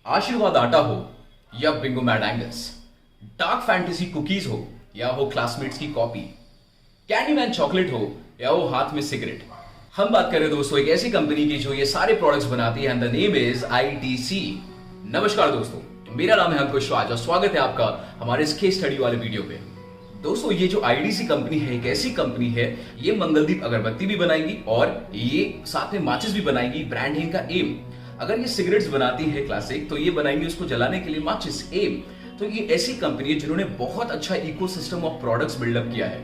आशीर्वाद आटा हो या Bingo mad angles, dark fantasy cookies हो या हो क्लासमेट्स की कॉपी, कैंडीमैन चॉकलेट हो या हो हाथ में सिगरेट, हम बात करें दोस्तों एक ऐसी कंपनी की जो ये सारे प्रोडक्ट्स बनाती है and the name is ITC. नमस्कार दोस्तों, मेरा नाम है अंकुश राज और स्वागत है आपका हमारे इस केस स्टडी वाले वीडियो पे। दोस्तों ये जो आईटीसी कंपनी है एक ऐसी कंपनी है, ये मंगलदीप अगरबत्ती भी बनाएगी और ये साथ में माचिस भी बनाएगी। ब्रांड है इनका एम। अगर ये सिगरेट्स बनाती है क्लासिक, तो ये बनाएंगे उसको जलाने के लिए माचिस एम। तो ये ऐसी कंपनी है जिन्होंने बहुत अच्छा इकोसिस्टम ऑफ प्रोडक्ट्स बिल्डअप किया है।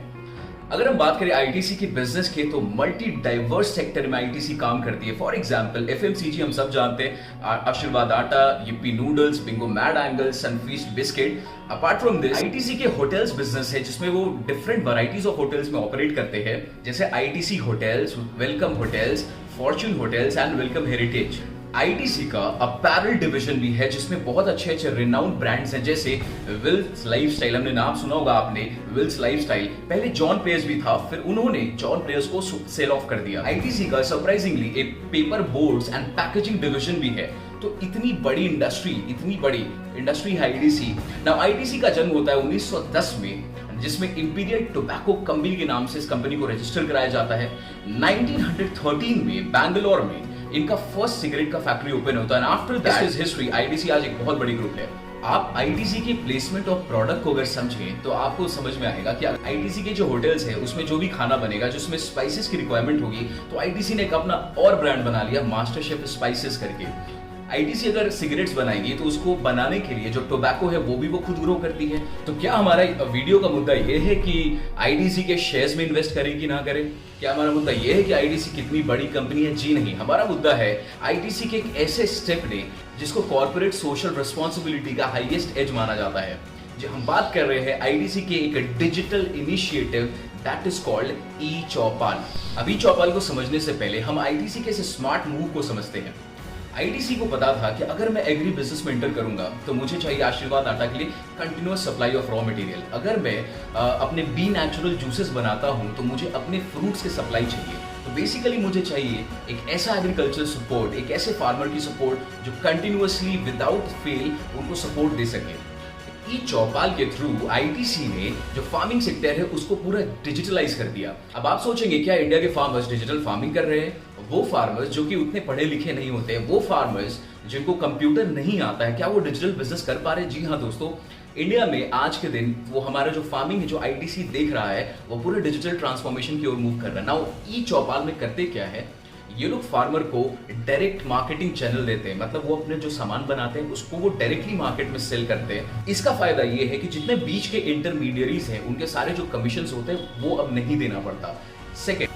अगर हम बात करें आईटीसी की बिजनेस के, तो मल्टी डाइवर्स सेक्टर में आईटीसी काम करती है। फॉर एग्जांपल एफएमसीजी हम सब जानते हैं, आशीर्वाद आटा, yippee noodles, Bingo mad angles, Sunfeast biscuit. Apart from this ITC के होटल्स बिजनेस है जिसमें वो डिफरेंट वैरायटीज ऑफ होटल्स में ऑपरेट करते हैं, जैसे ITC hotels, welcome hotels, Fortune hotels and welcome heritage. ITC का अपैरल डिवीजन भी है जिसमें बहुत अच्छे अच्छे रिनाउंड ब्रांड्स हैं, जैसे विल्स लाइफस्टाइल, हमने नाम सुना होगा आपने, विल्स लाइफस्टाइल। पहले जॉन प्लेयर्स भी था, फिर उन्होंने जॉन प्लेयर्स को सेल ऑफ कर दिया। आईटीसी का सरप्राइजिंगली एक paper boards and packaging division भी है। तो इतनी बड़ी इंडस्ट्री है आईटीसी। नाउ आईटीसी का जन्म होता है 1910 में, जिसमें इंपीरियल टोबैको कंपनी के नाम से इस कंपनी को रजिस्टर कराया जाता है। 1913 में बैंगलोर में इनका फर्स्ट सिगरेट का फैक्ट्री ओपन होता है। After that is history. ITC आज एक बहुत बड़ी ग्रुप है। आप आईटीसी की प्लेसमेंट ऑफ प्रोडक्ट को अगर समझें तो आपको समझ में आएगा कि आईटीसी के जो होटल्स है उसमें जो भी खाना बनेगा, जिसमें स्पाइसेस की रिक्वायरमेंट होगी, तो आईटीसी ने एक अपना और ब्रांड बना लिया, मास्टर शेफ स्पाइसेस करके। आईटीसी अगर सिगरेट्स बनाएगी तो उसको बनाने के लिए जो टोबैको है वो भी वो खुद ग्रो करती है। तो क्या हमारा वीडियो का मुद्दा ये है कि आईटीसी के शेयर्स में इन्वेस्ट करें कि ना करें? क्या हमारा मुद्दा ये है कि आईटीसी कितनी बड़ी कंपनी है? जी नहीं, हमारा मुद्दा है आईटीसी के एक ऐसे स्टेप ने जिसको कॉर्पोरेट सोशल रिस्पॉन्सिबिलिटी का हाईएस्ट एज माना जाता है। जो हम बात कर रहे हैं आईटीसी के एक digital initiative that is called e Choupal. अब ई चौपाल को समझने से पहले हम आईटीसी के इस स्मार्ट मूव को समझते हैं। आईटीसी को पता था कि अगर मैं एग्री बिजनेस में एंटर करूंगा तो मुझे चाहिए आशीर्वाद आटा के लिए continuous supply of raw material. अगर मैं अपने बी नेचुरल जूसेस बनाता हूं तो मुझे अपने फ्रूट्स की सप्लाई चाहिए। तो बेसिकली मुझे चाहिए एक ऐसा एग्रीकल्चर सपोर्ट, एक ऐसे फार्मर की सपोर्ट जो कंटिन्यूअसली विदाउट फेल उनको सपोर्ट दे सके। ई चौपाल के थ्रू आईटीसी ने जो फार्मिंग सेक्टर है उसको पूरा डिजिटलाइज कर दिया। अब आप सोचेंगे क्या इंडिया के फार्मर्स डिजिटल फार्मिंग कर रहे हैं? वो फार्मर्स जो कि उतने पढ़े लिखे नहीं होते, वो फार्मर्स जिनको कंप्यूटर नहीं आता है, क्या वो डिजिटल बिजनेस कर पा रहे हैं? जी हाँ दोस्तों, इंडिया में आज के दिन वो हमारा जो फार्मिंग है, जो आईटीसी देख रहा है, वो पूरे डिजिटल ट्रांसफॉर्मेशन की ओर मूव कर रहा है। नाउ ई चौपाल में करते क्या है, ये लोग फार्मर को डायरेक्ट मार्केटिंग चैनल देते हैं, मतलब वो अपने जो सामान बनाते हैं उसको वो डायरेक्टली मार्केट में सेल करते हैं। इसका फायदा ये है कि जितने बीच के इंटरमीडियरीज हैं उनके सारे जो कमीशंस होते हैं वो अब नहीं देना पड़ता। सेकेंड,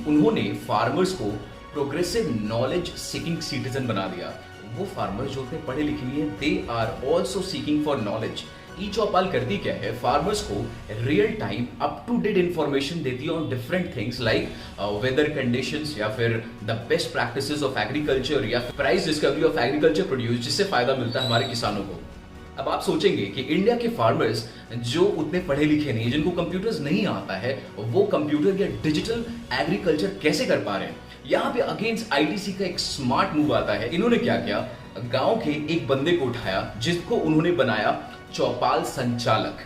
उन्होंने फार्मर्स को प्रोग्रेसिव नॉलेज सीकिंग सिटीजन बना दिया। वो फार्मर्स जो उतने पढ़े लिखे नहीं है, they are also seeking for knowledge. E Choupal करती क्या है, फार्मर्स को real time up to date information देती है on different things like weather conditions, या फिर the best practices of agriculture, या price discovery of agriculture produce, जिससे फायदा मिलता है हमारे किसानों को। अब आप सोचेंगे कि इंडिया के फार्मर्स जो उतने पढ़े लिखे नहीं, जिनको कंप्यूटर्स नहीं आता है, वो कंप्यूटर या डिजिटल एग्रीकल्चर कैसे कर पा रहे हैं? यहाँ पे अगेंस्ट आईटीसी का एक स्मार्ट मूव आता है। इन्होंने क्या किया, गांव के एक बंदे को उठाया जिसको उन्होंने बनाया चौपाल संचालक।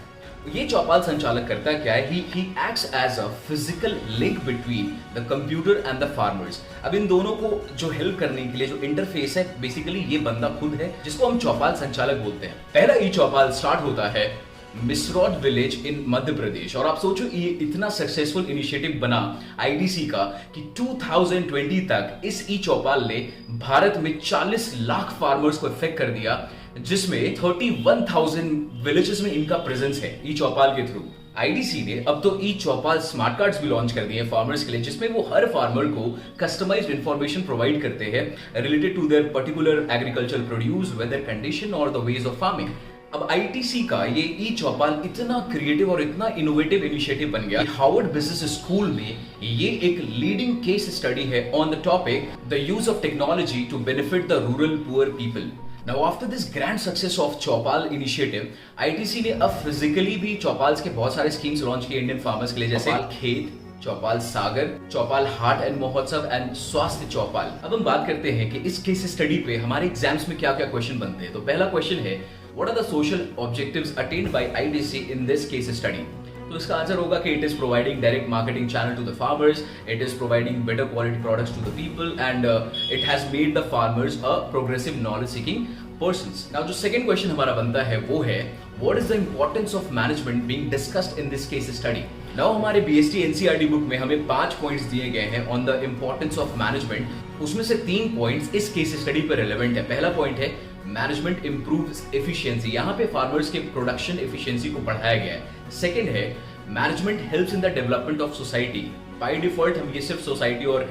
ये चौपाल संचालक करता क्या है, he acts as a physical link between the computer and the farmers. अब इन दोनों को जो हेल्प करने के लिए जो इंटरफेस है, बेसिकली ये बंदा खुद है, जिसको हम चौपाल संचालक बोलते हैं। पहला ई चौपाल स्टार्ट होता है मिसरौड विलेज इन मध्य प्रदेश। और आप सोचो ये इतना सक्सेसफुल इनिशिएटिव बना आईटीसी का कि 2020 तक इस ई चौपाल ने भारत में 40 लाख फार्मर्स को इफेक्ट कर दिया, जिसमें 31,000 विलेजेस में इनका प्रेजेंस है ई चौपाल के थ्रू। आईटीसी ने अब तो ई चौपाल स्मार्ट कार्ड्स भी लॉन्च कर दिए हैं फार्मर्स के लिए, जिसमें वो हर फार्मर को कस्टमाइज्ड इंफॉर्मेशन प्रोवाइड करते हैं related to their particular agriculture produce, weather condition और द वेज ऑफ फार्मिंग। अब आईटीसी का ये ई चौपाल इतना क्रिएटिव और इतना इनोवेटिव इनिशिएटिव बन गया, हार्वर्ड बिजनेस स्कूल में ये एक लीडिंग केस स्टडी है on the topic the use of technology to benefit the rural poor people. Now after this grand success of Choupal initiative, ITC ने अब फिजिकली भी चौपाल्स के बहुत सारे स्कीम्स लॉन्च किए इंडियन फार्मर्स के लिए, जैसे खेत, चौपाल सागर, चौपाल हाट एंड महोत्सव एंड स्वास्थ्य चौपाल। अब हम बात करते हैं कि इस केस स्टडी पे हमारे एग्जाम्स में क्या क्या क्वेश्चन बनते हैं। तो पहला क्वेश्चन है, what are the social objectives attend by IDC in this case study. तो इसका आंसर होगा कि it is providing direct marketing channel to the farmers, it is providing better quality products to the people and it has made the farmers a progressive knowledge seeking persons. Now जो second question हमारा बनता है वो है, what is the importance of management being discussed in this case study. Now हमारे BST NCERT book में हमें 5 points दिए गए हैं on the importance of management. उसमें से 3 पॉइंट्स इस केस स्टडी पर रिलेवेंट है। पहला पॉइंट है, मैनेजमेंट इंप्रूव्स एफिशिएंसी, यहाँ पे फार्मर्स के प्रोडक्शन एफिशिएंसी को बढ़ाया गया है। सेकंड है, management helps in the development of society. By default हम ये सिर्फ सोसाइटी और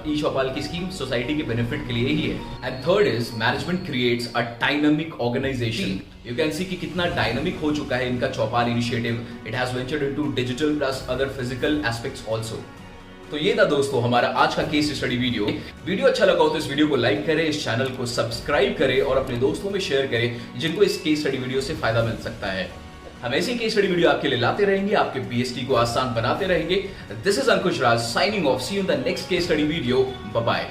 ई चौपाल की स्कीम सोसाइटी के बेनिफिट के लिए ही है। And third is, management creates a dynamic organisation. You can see कि कितना डायनामिक हो चुका है इनका Choupal initiative. It has ventured into digital plus other physical aspects also. तो ये था दोस्तों हमारा आज का केस स्टडी वीडियो अच्छा लगा हो तो इस वीडियो को लाइक करें, इस चैनल को सब्सक्राइब करें और अपने दोस्तों में शेयर करें जिनको इस केस स्टडी वीडियो से फायदा मिल सकता है। हम ऐसी केस स्टडी वीडियो आपके लिए लाते रहेंगे, आपके बीएसटी को आसान बनाते रहेंगे। This is Ankush Raj signing off. See you in the next case study video. Bye bye.